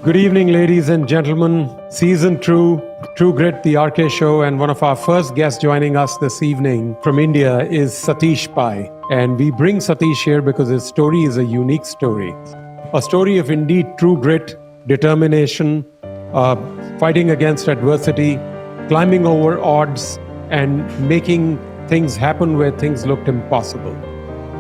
Good evening, ladies and gentlemen. Season 2, True Grit, the RK Show, and one of our first guests joining us this evening from India is Satish Pai. And we bring Satish here because his story is a unique story. A story of indeed true grit, determination, fighting against adversity, climbing over odds, and making things happen where things looked impossible.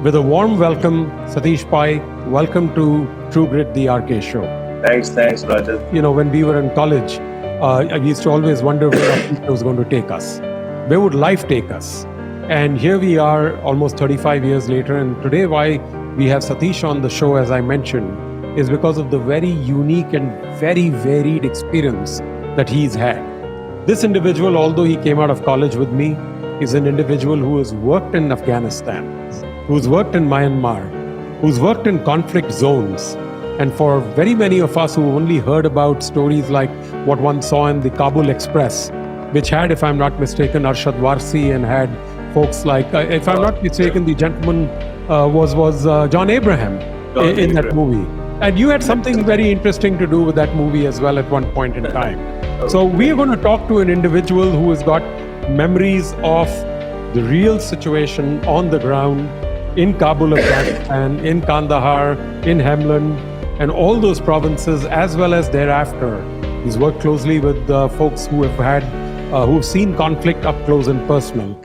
With a warm welcome, Satish Pai, welcome to True Grit, the RK Show. Thanks, Roger. You know, when we were in college, I used to always wonder where our future was going to take us. Where would life take us? And here we are almost 35 years later. And today why we have Satish on the show, as I mentioned, is because of the very unique and very varied experience that he's had. This individual, although he came out of college with me, is an individual who has worked in Afghanistan, who's worked in Myanmar, who's worked in conflict zones. And for very many of us who only heard about stories like what one saw in the Kabul Express, which had, if I'm not mistaken, Arshad Warsi and had folks like, if I'm not mistaken, the gentleman was John Abraham in that movie. And you had something very interesting to do with that movie as well at one point in time. So we are going to talk to an individual who has got memories of the real situation on the ground in Kabul, Afghanistan, in Kandahar, in Helmand, and all those provinces, as well as thereafter. He's worked closely with folks who have had, who've seen conflict up close and personal.